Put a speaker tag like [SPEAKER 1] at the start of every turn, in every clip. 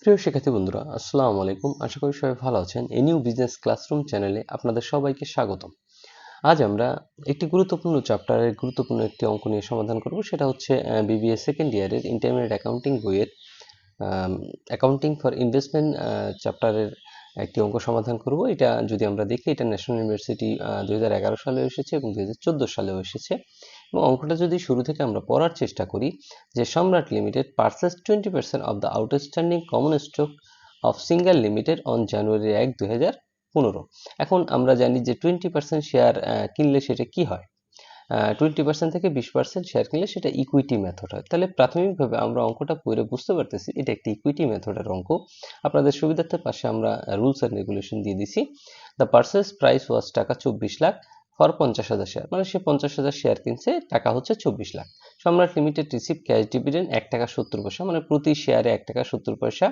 [SPEAKER 1] প্রিয় শিক্ষার্থী বন্ধুরা, আসসালামু আলাইকুম। আশা করি সবাই ভালো আছেন। এ নিউ বিজনেস ক্লাসরুম চ্যানেলে আপনাদের সবাইকে স্বাগতম। আজ আমরা একটি গুরুত্বপূর্ণ চ্যাপ্টারের গুরুত্বপূর্ণ একটি অঙ্ক নিয়ে সমাধান করব। সেটা হচ্ছে বিবিএ সেকেন্ড ইয়ারের ইন্টারমিডিয়েট অ্যাকাউন্টিং বইয়ের অ্যাকাউন্টিং ফর ইনভেস্টমেন্ট চ্যাপ্টারের একটি অঙ্ক সমাধান করব। এটা যদি আমরা দেখি, এটা ন্যাশনাল ইউনিভার্সিটি 2011 সালে এসেছে এবং 2014 সালেও এসেছে। এবং অঙ্কটা যদি শুরু থেকে আমরা পড়ার চেষ্টা করি, যে সম্রাট limited purchase 20% of the outstanding common stock of single limited on January 1, 2015। এখন আমরা জানি যে 20% শেয়ার কিনলে সেটা কি হয়। 20% থেকে 20% শেয়ার কিনলে সেটা ইকুইটি মেথড হয়। তাহলে প্রাথমিকভাবে আমরা অঙ্কটা পড়ে বুঝতে পারতেছি এটা একটি ইকুইটি মেথডের অঙ্ক। আপনাদের সুবিধার্থে পাশে আমরা রুলস অ্যান্ড রেগুলেশন দিয়ে দিছি। দ্য পারচেজ প্রাইস ওয়াজ টাকা 24 লাখ ফর 50,000 শেয়ার, মানে সে 50,000 শেয়ার কিনছে, টাকা হচ্ছে 24 লাখ। সম্রাট লিমিটেড রিসিভ ক্যাশ ডিভিডেন্ড 1 টাকা 70 পয়সা, মানে প্রতি শেয়ারে 1 টাকা 70 পয়সা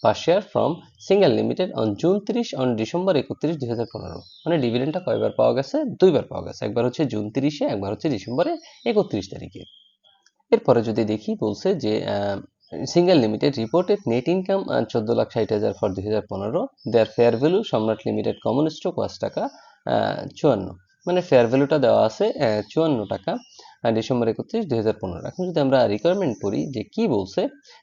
[SPEAKER 1] পার share from single limited on June 30 on December 31, 2015। মানে ডিভিডেন্ডটা কয়বার পাওয়া গেছে? দুইবার পাওয়া গেছে, একবার হচ্ছে জুন 30-এ, একবার হচ্ছে ডিসেম্বরে 31 তারিখে। এরপরে যদি দেখি, বলছে যে single limited reported net income 14,60,000 for 2015। Their fair value Samrat limited common stock was টাকা 54, মানে ফেয়ার ভ্যালুটা দেওয়া আছে 54 টাকা ডিসেম্বর 31, 2015। এখন যদি আমরা রিকোয়ারমেন্ট করি যে কি বলছে,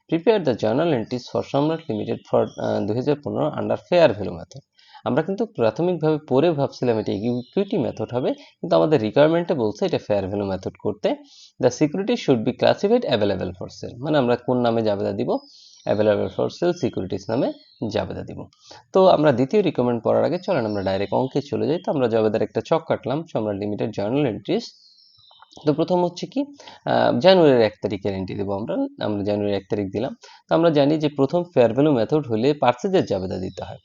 [SPEAKER 1] prepare the journal entries for Samrat limited for 2015 under fair value method. আমরা কিন্তু প্রাথমিকভাবে পড়ে ভাবছিলাম এটা ইকুইটি মেথড হবে, কিন্তু আমাদের রিকোয়ারমেন্টে বলছে এটা ফেয়ার ভ্যালু মেথড করতে। The security should be classified available for sell, মানে আমরা কোন নামে জাবেদা দিব? অ্যাভেলেবল ফর সেল সিকিউরিটিস নামে জাবেদা দিব। তো আমরা দ্বিতীয় রিকমেন্ড পড়ার আগে চলেন আমরা ডাইরেক্ট অঙ্কে চলে যাই। তো আমরা জাবেদার একটা ছক কাটলাম, সম্রাট লিমিটেড জার্নাল এন্ট্রিজ। তো প্রথম হচ্ছে কি, জানুয়ারির 1 তারিখের এন্ট্রি দেবো আমরা। আমরা জানুয়ারির 1 তারিখ দিলাম। তো আমরা জানি যে প্রথম ফেয়ার ভ্যালু মেথড হলে পার্চেজের জাবেদা দিতে হয়।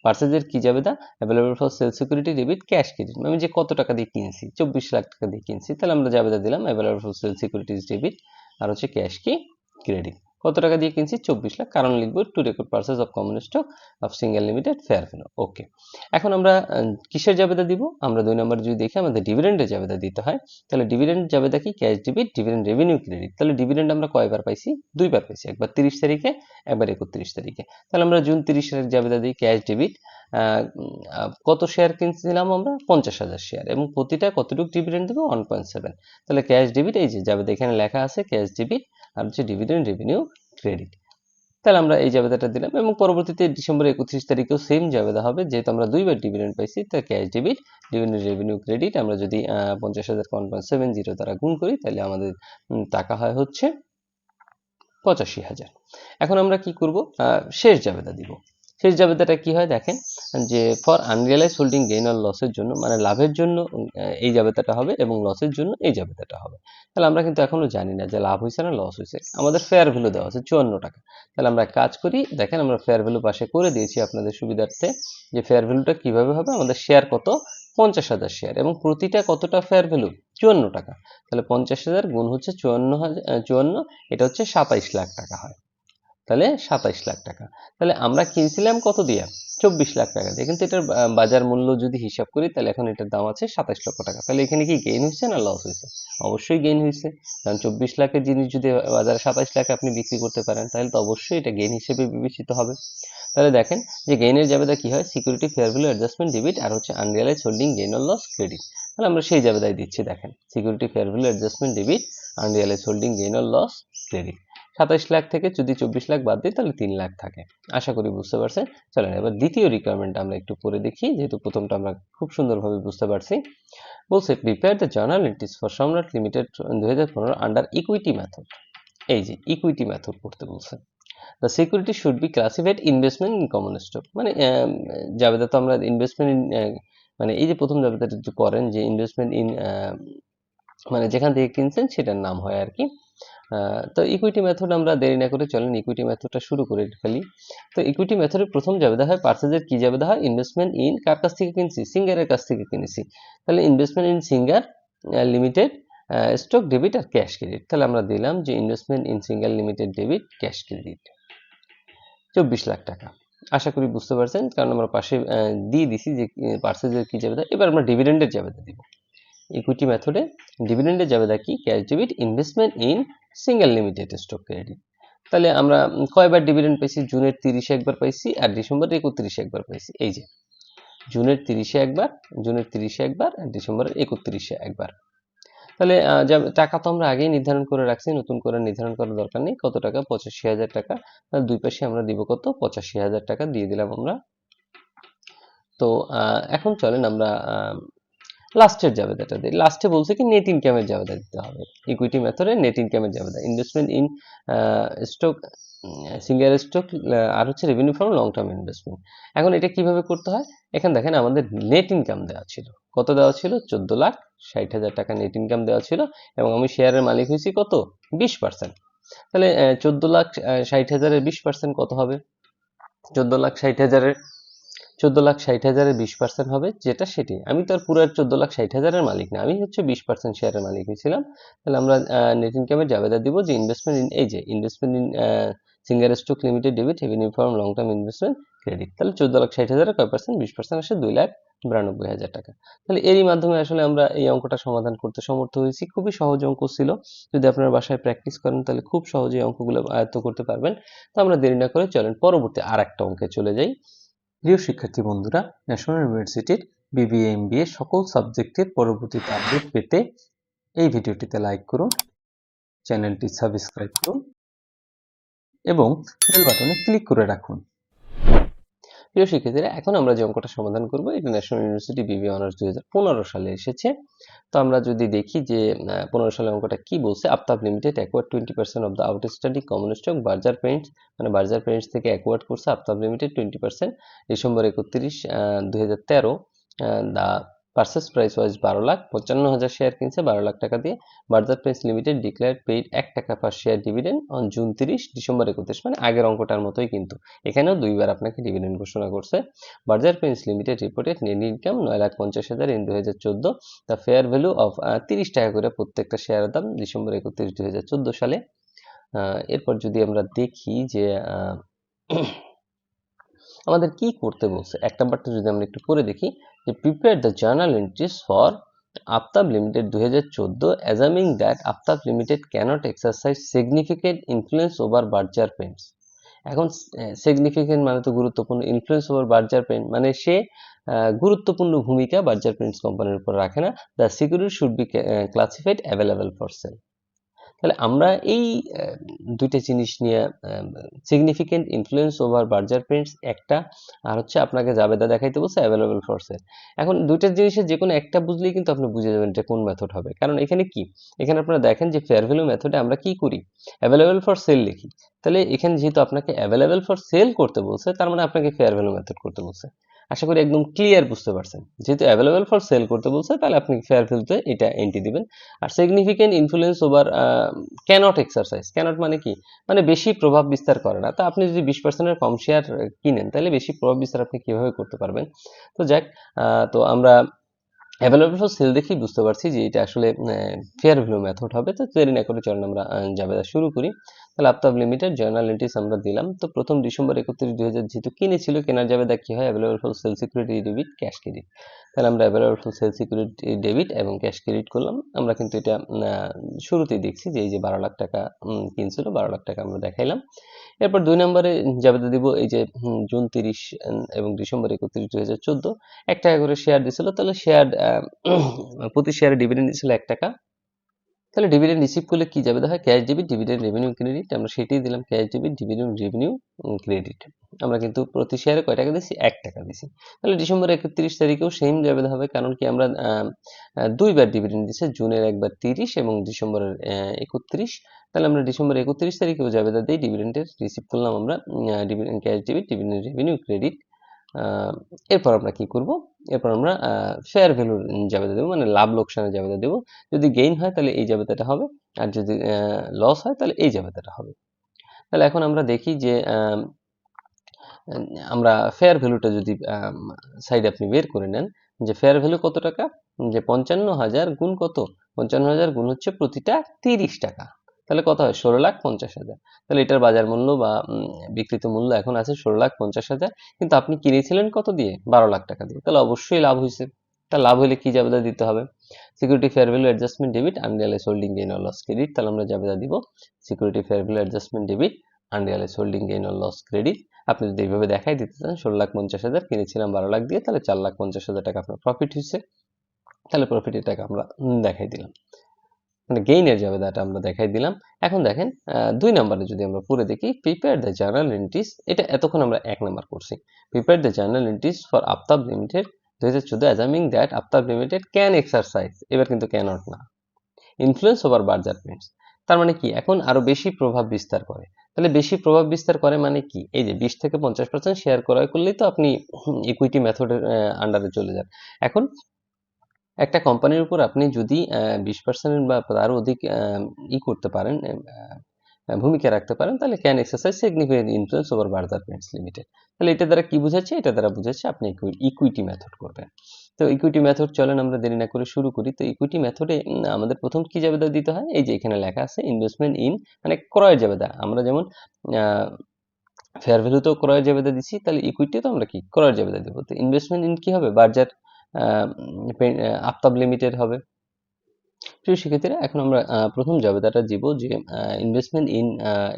[SPEAKER 1] পার্চেজের কি জাবেদা? Available for sale security debit cash credit, আমি যে কত টাকা দিয়ে কিনছি, 24 লাখ টাকা দিয়ে কিনছি, তাহলে আমরা জাবেদা দিলাম available for sale securities debit আর হচ্ছে ক্যাশ কি ক্রেডিট। কত টাকা দিয়ে কিনছি? 24 লাখ। কারণ লিখবো to record purchase of common stock of single limited fair value. Okay, এখন আমরা কিসের জাবেদা দিব? আমরা 2 নম্বরে যদি দেখি, আমাদের ডিভিডেন্ডের জাবেদা দিতে হয়। তাহলে ডিভিডেন্ড জাবেদা কি? Cash debit, dividend revenue credit. তাহলে ডিভিডেন্ড আমরা কয়বার পাইছি? দুইবার পাইছি, একবার 30 তারিখে, একবার 31 তারিখে। তাহলে আমরা জুন 30 তারিখ জাবেদা দিই ক্যাশ ডেবিট। কত শেয়ার কিনছিলাম আমরা? 50,000 শেয়ার, এবং প্রতিটা কতটুকু ডিভিডেন্ড দেবো? 1.7। তাহলে ক্যাশ ডেবিট, এই যে জাবেদা এখানে লেখা আছে ক্যাশ ডেবিট আর হচ্ছে ডিভিডেন্ড রেভিনিউ ক্রেডিট। তাহলে আমরা এই জাবেদাটা দিলাম, এবং পরবর্তীতে ডিসেম্বর 31 তারিখেও সেম জাবেদা হবে, যেহেতু আমরা দুইবার ডিভিডেন্ড পাইছি। তাই cash debit, dividend revenue credit. আমরা যদি 50,000 1.70 দ্বারা গুণ করি, তাহলে আমাদের টাকা হয় হচ্ছে 85,000। এখন আমরা কি করব? শেষ জাবেদা দিব। শেষ জাবেদাটা কি হয় দেখেন, যে for unrealise holding gain or লসের জন্য, মানে লাভের জন্য এই জাবেদাটা হবে এবং লসের জন্য এই জাবেদাটা হবে। তাহলে আমরা কিন্তু এখনো জানি না যে লাভ হয়েছে না লস হয়েছে। আমাদের ফেয়ার ভ্যালু দেওয়া আছে 54 টাকা। তাহলে আমরা কাজ করি, দেখেন আমরা ফেয়ার ভ্যালু পাশে করে দিয়েছি আপনাদের সুবিধার্থে, যে ফেয়ার ভ্যালুটা কিভাবে হবে। আমাদের শেয়ার কত? 50,000 শেয়ার, এবং প্রতিটা কতটা ফেয়ার ভ্যালু? 54 টাকা। তাহলে 50,000 গুণ হচ্ছে 54, এটা হচ্ছে 27 লাখ টাকা হয়। তাহলে 27 লাখ টাকা। তাহলে আমরা কিনছিলাম কত দিয়ে? 24 লাখ টাকা দিয়ে। কিন্তু এটার বাজার মূল্য যদি হিসাব করি, তাহলে এখন এটার দাম আছে 27 লক্ষ টাকা। তাহলে এখানে কি গেইন হয়েছে না লস হয়েছে? অবশ্যই গেইন হয়েছে, কারণ 24 লাখের জিনিস যদি বাজারে 27 লাখে আপনি বিক্রি করতে পারেন, তাহলে তো অবশ্যই এটা গেইন হিসেবে বিবেচিত হবে। তাহলে দেখেন যে গেইনের জাবেদা কি হয়? Security fair value adjustment debit আর হচ্ছে unrealize holding gain or loss credit. তাহলে আমরা সেই জাবেদায় দিচ্ছি, দেখেন security fair value adjustment debit, unrealize holding gain or loss credit. 27 lakh থেকে যদি 24 লাখ বাদ দিই, তাহলে 3 লাখ থাকে। আশা করি বুঝতে পারছেন। চলেন এবার দ্বিতীয় রিকোয়ারমেন্ট আমরা একটু পড়ে দেখি, যেহেতু প্রথমটা আমরা খুব সুন্দরভাবে বুঝতে পারছি। বলছে prepare the journal entries for Samrat limited 2015 under equity method. এই যে ইকুইটি মেথড করতে বলছে। The security should be classified investment in common stock, মানে জাবেদা তো আমরা ইনভেস্টমেন্ট ইন, মানে এই যে প্রথম জাবেদাটা যদি করেন যে ইনভেস্টমেন্ট ইন, মানে যেখান থেকে কিনছেন সেটার নাম হয় আর কি। তো ইকুইটি মেথড আমরা দেরি না করে চলেন ইকুইটি মেথডটা শুরু করে ফেলি। তো ইকুইটি মেথডের প্রথম জাবেদা হয় পার্চেজের কি জাবেদা হয়? ইনভেস্টমেন্ট ইন, কার কাছ থেকে কিনছি? সিঙ্গারের কাছ থেকে কিনেছি। তাহলে investment in Singer limited stock debit আর ক্যাশ ক্রেডিট। তাহলে আমরা দিলাম যে investment in Singer limited debit cash credit 24 lakh টাকা। আশা করি বুঝতে পারছেন, কারণ আমরা পাশে দিয়ে দিছি যে পার্চেজের কি জাবেদা। এবার আমরা ডিভিডেন্ডের জাবেদা দিব। ইকুইটি মেথডে ডিভিডেন্ডের জাবেদা কি? Cash debit investment in single limited stock credit. তাহলে আমরা কয়বার ডিভিডেন্ড পাইছি? জুনের 30-এ একবার পাইছি আর ডিসেম্বরের 31-এ একবার পাইছি। এই যে জুনের 30-এ একবার, জুনের 30-এ একবার আর ডিসেম্বরের 31-এ একবার। তাহলে টাকা তো আমরা আগেই নির্ধারণ করে রাখছি, নতুন করে নির্ধারণ করার দরকার নেই। কত টাকা? 85,000 টাকা। দুই পাশে আমরা দিব কত? 85,000 টাকা দিয়ে দিলাম আমরা। তো এখন চলেন আমরা লাস্টের জাবেদাটা দিই। লাস্টে বলছে কি নেট ইনকামের জাবেদা দিতে হবে। ইকুইটি মেথডে নেট ইনকামের জাবেদা, investment in stock, single stock আর হচ্ছে revenue from long term investment. এখন এটা কিভাবে করতে হয়? এখানে দেখেন আমাদের নেট ইনকাম দেওয়া ছিল। কত দেওয়া ছিল? 14,60,000 টাকা নেট ইনকাম দেওয়া ছিল এবং আমি শেয়ারের মালিক হয়েছি কত? 20%। তাহলে 14,60,000-এর 20% কত হবে? 14,60,000-এর 20% হবে যেটা সেটি। আমি তো আর পুরো 14,60,000-এর মালিক না, আমি হচ্ছে 20% শেয়ারের মালিক হয়েছিলাম। তাহলে আমরা নেট ইনকামের জাবেদা দিব যে ইনভেস্টমেন্ট ইন, এই যে investment in singer stock limited debit revenue from long term investment credit. তাহলে 14,60,000-এর কয় পার্সেন্ট? 20% আসে 2,92,000 টাকা। তাহলে এরই মাধ্যমে আসলে আমরা এই অঙ্কটা সমাধান করতে সমর্থ হয়েছি। খুবই সহজ অঙ্ক ছিল। যদি আপনারা বাসায় প্র্যাকটিস করেন তাহলে খুব সহজেই অঙ্কগুলো আয়ত্ত করতে পারবেন। তো আমরা দেরি না করে চলেন পরবর্তী আর একটা অঙ্কে চলে যাই। প্রিয় শিক্ষার্থী বন্ধুরা, ন্যাশনাল ইউনিভার্সিটির বিবিএ এমবিএ সকল সাবজেক্টের পরবর্তীতে আপডেট পেতে এই ভিডিওটিতে লাইক করুন, চ্যানেলটি সাবস্ক্রাইব করুন এবং বেল বাটনে ক্লিক করে রাখুন। প্রিয় শিক্ষার্থীরা, এখন আমরা যে অঙ্কটা সমাধান করব এটা ন্যাশনাল ইউনিভার্সিটি বিবিএ অনার্স 2015 সালে এসেছে। তো আমরা যদি দেখি যে 15 সালে অঙ্কটা কি বলছে, Aftab limited acquired 20% of the outstanding common stock Berger Paints, মানে বার্জার পেইন্টস থেকে অ্যাকোয়ার্ড করছে Aftab limited 20%, December 31, 2013। The purchase price was 12,55,000 share কিনছে 12 লাখ টাকা দিয়ে। Berger Paints limited declared paid 1 টাকা পার share dividend on June 30, December 31, মানে আগের অঙ্কটার মতোই কিন্তু এখানেও দুইবার আপনাকে ডিভিডেন্ড ঘোষণা করছে। Berger Paints limited reported net income 9,50,000 in 2014, the fair value of 30 টাকা করে প্রত্যেকটা শেয়ারের দাম ডিসেম্বর 31, 2014 সালে। এরপর যদি আমরা দেখি যে আমাদের কি করতে বলছে, এক নাম্বারটা যদি আমরা একটু করে দেখি যে prepare the journal entries for Aftab limited 2014 assuming that Aftab limited cannot exercise significant influence over Berger Paints. এখন সিগনিফিকেন্ট মানে তো গুরুত্বপূর্ণ, ইনফ্লুয়েন্স ওভার বার্জার পেইন্ট মানে সে গুরুত্বপূর্ণ ভূমিকা বার্জার পেইন্টস কোম্পানির উপর রাখে না। The security should be classified available for sell. তাহলে আমরা এই দুইটা জিনিস নিয়ে significant influence over Berger Paints একটা, আর হচ্ছে আপনাকে জাবেদা দেখাইতে বলছে অ্যাভেলেবল ফর সেল। এখন দুইটা জিনিসের যে কোনো একটা বুঝলেই কিন্তু আপনি বুঝে যাবেন যে কোন মেথড হবে, কারণ এখানে কি, এখানে আপনারা দেখেন যে ফেয়ার ভ্যালু মেথডে আমরা কি করি, অ্যাভেলেবল ফর সেল লিখি। তাহলে এখানে যেহেতু আপনাকে অ্যাভেলেবল ফর সেল করতে বলছে তার মানে আপনাকে ফেয়ার ভ্যালু মেথড করতে বলছে। আশা করি একদম ক্লিয়ার বুঝতে পারছেন। যেহেতু অ্যাভেলেবল ফর সেল করতে বলছে তাহলে আপনি ফেয়ার ভ্যালুতে এটা এন্ট্রি দিবেন। আর significant influence over cannot exercise, cannot মানে কি, মানে বেশি প্রভাব বিস্তার করে না। তো আপনি যদি 20%-এর কম শেয়ার কিনেন তাহলে বেশি প্রভাব বিস্তার আপনি কিভাবে করতে পারবেন। তো যাক, তো আমরা অ্যাভেলেবল ফর সেল দেখেই বুঝতে পারছি যে এটা আসলে ফেয়ার ভ্যালু মেথড হবে। তো দেরি না করে চলেন আমরা জাবেদা শুরু করি। তাহলে আফতাব লিমিটেড জার্নাল এন্ট্রিজ আমরা দিলাম। তো প্রথম ডিসেম্বর 31, 2000 যেহেতু কিনেছিল, কেনার জাবেদা কি হয়, available for sale security debit cash credit. তাহলে আমরা available for sale security debit এবং ক্যাশ ক্রেডিট করলাম। আমরা কিন্তু এটা শুরুতেই দেখছি যে এই যে 12 লাখ টাকা কিনছিল, 12 লাখ টাকা আমরা দেখাইলাম। এরপর 2 নম্বরে জাবেদা দিব এই যে জুন 30 এবং ডিসেম্বর 31, 2014 1 টাকা করে শেয়ার দিছিল। তাহলে শেয়ার প্রতি শেয়ারে ডিভিডেন্ড দিছিল 1 টাকা। তাহলে ডিভিডেন্ড রিসিভ করলে কি জাবেদা হয়, cash debit dividend revenue credit. আমরা সেটাই দিলাম, cash debit dividend revenue credit. আমরা কিন্তু প্রতি শেয়ারে কয় টাকা দিছি, 1 টাকা দিছি। তাহলে ডিসেম্বর 31 তারিখেও সেম জাবেদা হবে, কারণ কি আমরা দুইবার ডিভিডেন্ড দিছে, জুনের একবার 30 এবং ডিসেম্বরের 31। তাহলে আমরা ডিসেম্বর 31 তারিখেও জাবেদা দিই, ডিভিডেন্ডের রিসিভ করলাম আমরা dividend cash debit dividend revenue credit. এরপর আমরা কি করব, এরপর আমরা ফেয়ার ভ্যালুর জাবেদা দেবো, মানে লাভ লোকসানের জাবেদা দেবো। যদি গেইন হয় তাহলে এই জাবেদাটা হবে, আর যদি লস হয় তাহলে এই জাবেদাটা হবে। তাহলে এখন আমরা দেখি যে আমরা ফেয়ার ভ্যালুটা যদি সাইডে আপনি বের করে নেন যে ফেয়ার ভ্যালু কত টাকা, যে 55,000 গুণ কত, 55,000 গুণ হচ্ছে প্রতিটা 30 টাকা, তাহলে কত হয় 16,50,000। তাহলে এটার বাজার মূল্য বা বিক্রিত মূল্য এখন আছে 16,50,000, কিন্তু আপনি কিনেছিলেন কত দিয়ে, 12 লাখ টাকা দিয়ে, তাহলে অবশ্যই লাভ হয়েছে। তা লাভ হলে কি জাবেদা দিতে হবে, security fair value adjustment debit unrealised holding gain or loss credit. তাহলে আমরা জাবেদা দিব security fair value adjustment debit unrealised holding gain or loss credit. আপনি যদি এইভাবে দেখাই দিতে চান 16,50,000 কিনেছিলাম 12 লাখ দিয়ে, তাহলে 4,50,000 টাকা আপনার প্রফিট হয়েছে, তাহলে প্রফিটের টাকা আমরা দেখাই দিলাম, মানে গেইনের জাবেদাটা আমরা দেখাই দিলাম। এখন দেখেন 2 নম্বরে যদি আমরা পড়ে দেখি, প্রিপেয়ার দ্য জার্নাল এন্ট্রিজ, এটা এতক্ষণ আমরা 1 নাম্বার করছি। Prepare the journal entries for Aftab limited 2014 assuming that Aftab limited can exercise, এবার কিন্তু ক্যানট না, ইনফ্লুয়েন্স ওভার বার্জার পেন্টস। তার মানে কি, এখন আরো বেশি প্রভাব বিস্তার করে। তাহলে বেশি প্রভাব বিস্তার করে মানে কি, এই যে 20 থেকে 50% শেয়ার ক্রয় করলেই তো আপনি ইকুইটি মেথডের আন্ডারে চলে যান। এখন একটা কোম্পানির উপর আপনি যদি 20% বা তারও অধিক করতে পারেন, ভূমিকা রাখতে পারেন, তাহলে can exercise significant influence over Berger paints limited. তাহলে এটা দ্বারা কি বোঝাচ্ছে, এটা দ্বারা বোঝাচ্ছে আপনি ইকুইটি মেথড করবেন। তো ইকুইটি মেথড চলেন আমরা দেরি না করে শুরু করি। তো ইকুইটি মেথডে আমাদের প্রথম কি জাবেদা দিতে হয়, এই যে এখানে লেখা আছে ইনভেস্টমেন্ট ইন, মানে ক্রয়ের জাবেদা। আমরা যেমন ফেয়ার ভ্যালুতেও ক্রয়ের জাবেদা দিচ্ছি, তাহলে ইকুইটিও তো আমরা কি ক্রয়ের জাবেদা দেবো। তো ইনভেস্টমেন্ট ইন কি হবে, বার্জার আফতাব লিমিটেড হবে। প্রিয় শিক্ষার্থীরা, এখন আমরা প্রথম জাবেদাটা দিব যে ইনভেস্টমেন্ট ইন,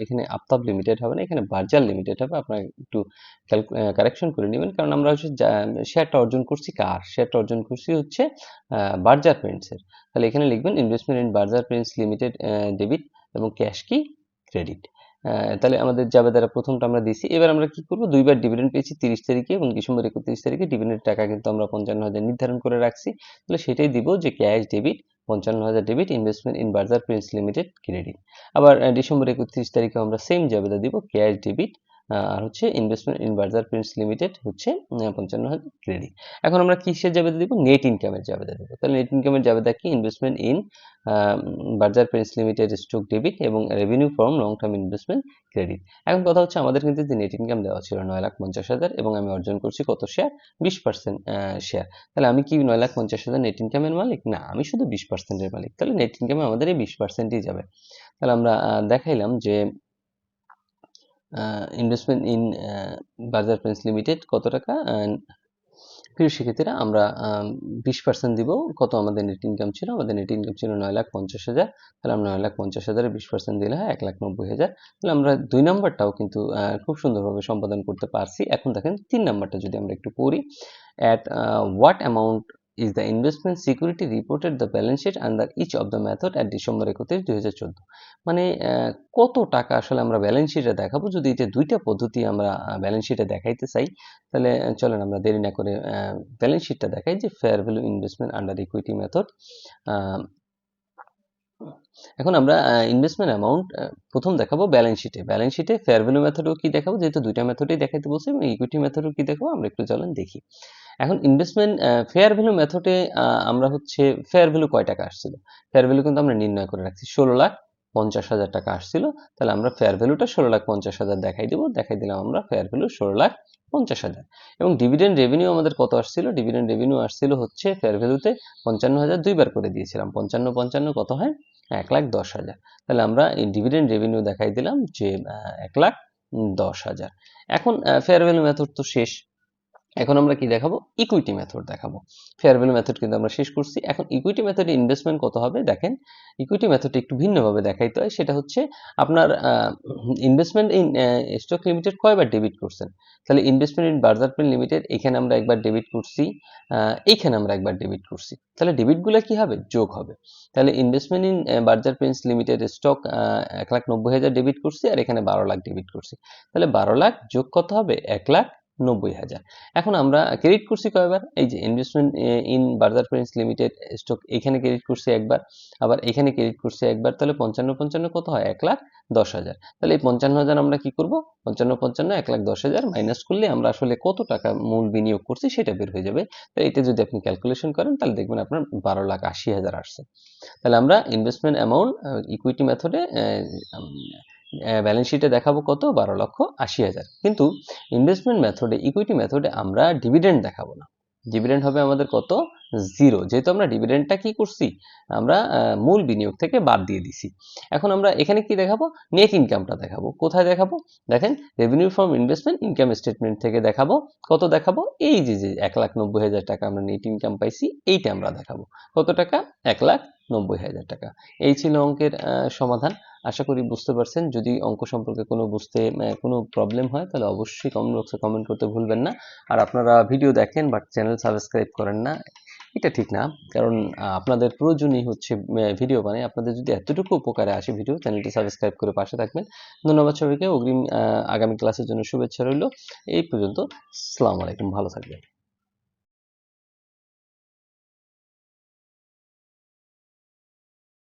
[SPEAKER 1] এখানে আফতাব লিমিটেড হবে না, এখানে বার্জার লিমিটেড হবে। আপনারা একটু কারেকশন করে নেবেন, কারণ আমরা হচ্ছে শেয়ারটা অর্জন করছি কার, শেয়ারটা অর্জন করছি হচ্ছে বার্জার পেন্টসের। তাহলে এখানে লিখবেন investment in Berger paints limited debit এবং ক্যাশ কি ক্রেডিট। তাহলে আমাদের জাবেদারা প্রথমটা আমরা দিছি। এবার আমরা কি করব, দুইবার ডিভিডেন্ড পেয়েছি 30 তারিখে এবং ডিসেম্বর 31 তারিখে। ডিভিডেন্ডের টাকা কিন্তু আমরা 55,000 নির্ধারণ করে রাখছি, তাহলে সেটাই দিব যে cash debit 55,000 debit, investment in Berger paints limited credit. আবার ডিসেম্বর 31 তারিখে আমরা সেম জাবেদা দিব, ক্যাশ ডেবিট আর হচ্ছে investment in Berger paints limited হচ্ছে 55,000 ক্রেডিট। এখন আমরা কিসের জাবেদা দিব, নেট ইনকামের জাবেদা দিব। তাহলে নেট ইনকামের জাবেদা কি, investment in Berger paints limited stock debit এবং revenue from long term investment credit. এখন কথা হচ্ছে আমাদের কিন্তু যে নেট ইনকাম দেওয়া ছিল 9,50,000 এবং আমি অর্জন করছি কত শেয়ার, 20% শেয়ার। তাহলে আমি কি 9,50,000 নেট ইনকামের মালিক? না, আমি শুধু 20%-এর মালিক। তাহলে নেট ইনকামে আমাদের এই 20%ই যাবে। তাহলে আমরা দেখাইলাম যে investment in Berger paints limited কত টাকা। প্রিয় শিক্ষার্থীরা, আমরা 20% দিব। কত আমাদের নেট ইনকাম ছিল, আমাদের নেট ইনকাম ছিল 9,50,000। তাহলে আমরা 9,50,000-এর 20% দিলে হয় 1,90,000। তাহলে আমরা 2 নাম্বারটাও কিন্তু খুব সুন্দরভাবে সম্পাদন করতে পারছি। এখন দেখেন 3 নাম্বারটা যদি আমরা একটু পড়ি, at what amount is the investment security reported the balance sheet under each of the method at December 31, 2014। মানে কত টাকা আসলে আমরা ব্যালেন্স শিটে দেখাবো, যদি এটা দুইটা পদ্ধতি আমরা ব্যালেন্স শিটে দেখাইতে চাই। তাহলে চলেন আমরা দেরি না করে ব্যালেন্স শিটটা দেখাই, যে fair value investment under equity method. এখন আমরা ইনভেস্টমেন্ট অ্যামাউন্ট প্রথম দেখাবো ব্যালেন্স শিটে। ব্যালেন্স শিটে ফেয়ার ভ্যালু মেথডও কি দেখাবো, যেহেতু দুইটা মেথডই দেখাইতে বলছি, এবং ইকুইটি মেথডও কি দেখাবো, আমরা একটু চলেন দেখি। এখন ইনভেস্টমেন্ট ফেয়ার ভ্যালু মেথডে আমরা হচ্ছে ফেয়ার ভ্যালু কয় টাকা আসছিল, ফেয়ার ভ্যালু কিন্তু আমরা নির্ণয় করে রাখছি 16,50,000 টাকা আসছিল। তাহলে আমরা ফেয়ার ভ্যালুটা 16,50,000 দেখাই দেবো, দেখাই দিলাম আমরা ফেয়ার ভ্যালু 16,50,000। এবং ডিভিডেন্ড রেভিনিউ আমাদের কত আসছিল, ডিভিডেন্ড রেভিনিউ আসছিল হচ্ছে ফেয়ার ভ্যালুতে 55,000 দুইবার করে দিয়েছিলাম, 55 55 কত হয় 1,10,000। তাহলে আমরা এই ডিভিডেন্ড রেভিনিউ দেখাই দিলাম যে 1,10,000। এখন ফেয়ার ভ্যালু মেথড তো শেষ, এখন আমরা কি দেখাবো, ইকুইটি মেথড দেখাবো। ফেয়ার ভ্যালু মেথড কিন্তু আমরা শেষ করছি। এখন ইকুইটি মেথডে ইনভেস্টমেন্ট কত হবে, দেখেন ইকুইটি মেথডটা একটু ভিন্নভাবে দেখাইতে হয়। সেটা হচ্ছে আপনার ইনভেস্টমেন্ট ইন স্টক লিমিটেড কয়বার ডেবিট করছেন। তাহলে investment in Berger paints limited এখানে আমরা একবার ডেবিট করছি, এইখানে আমরা একবার ডেবিট করছি। তাহলে ডেবিটগুলো কি হবে, যোগ হবে। তাহলে investment in Berger paints limited stock 1,90,000 debit করছি, আর এখানে 12 লাখ ডেবিট করছি। তাহলে 12 লাখ যোগ কত হবে, 1,90,000। এখন আমরা ক্রেডিট করছি কয়বার, এই যে investment in Berger paints limited stock, এখানে ক্রেডিট করছি একবার, আবার এখানে ক্রেডিট করছি একবার। তাহলে 55 55 কত হয়, 1,10,000। তাহলে এই 55,000 আমরা কি করব, 55 55 1,10,000 মাইনাস করলে আমরা আসলে কত টাকা মূল বিনিয়োগ করছি সেটা বের হয়ে যাবে। তো এটা যদি আপনি ক্যালকুলেশন করেন তাহলে দেখবেন আপনার 12,80,000 আসছে। তাহলে আমরা ইনভেস্টমেন্ট অ্যামাউন্ট ইকুইটি মেথডে ব্যালেন্স শিটে দেখাবো কত, 12,80,000। কিন্তু ইনভেস্টমেন্ট মেথডে ইকুইটি মেথডে আমরা ডিভিডেন্ড দেখাবো না, ডিভিডেন্ড হবে আমাদের কত, 0, যেহেতু আমরা ডিভিডেন্ডটা কি করছি, আমরা মূল বিনিয়োগ থেকে বাদ দিয়ে দিছি। এখন আমরা এখানে কি দেখাবো, নেট ইনকামটা দেখাবো। কোথায় দেখাবো, দেখেন revenue from investment income statement থেকে দেখাবো। কত দেখাবো, এই যে 1,90,000 টাকা আমরা নেট ইনকাম পাইছি, এইটা আমরা দেখাবো। কত টাকা, 1,90,000 টাকা। এই ছিল অঙ্কের সমাধান। আশা করি বুঝতে পারছেন। যদি অঙ্ক সম্পর্কে বুঝতে কোনো প্রবলেম হয় তাহলে অবশ্যই কমেন্ট বক্সে কমেন্ট করতে ভুলবেন না। আর আপনারা ভিডিও দেখেন বাট চ্যানেল সাবস্ক্রাইব করেন না, এটা ঠিক না। কারণ আপনাদের প্রয়োজনই হচ্ছে ভিডিও বানাই। আপনাদের যদি এতটুকু উপকারে আসে ভিডিও, চ্যানেলটি সাবস্ক্রাইব করে পাশে থাকবেন। ধন্যবাদ সবাইকে। অগ্রিম আগামী ক্লাসের জন্য শুভেচ্ছা রইল। এই পর্যন্ত। আসসালামু আলাইকুম, ভালো থাকবেন।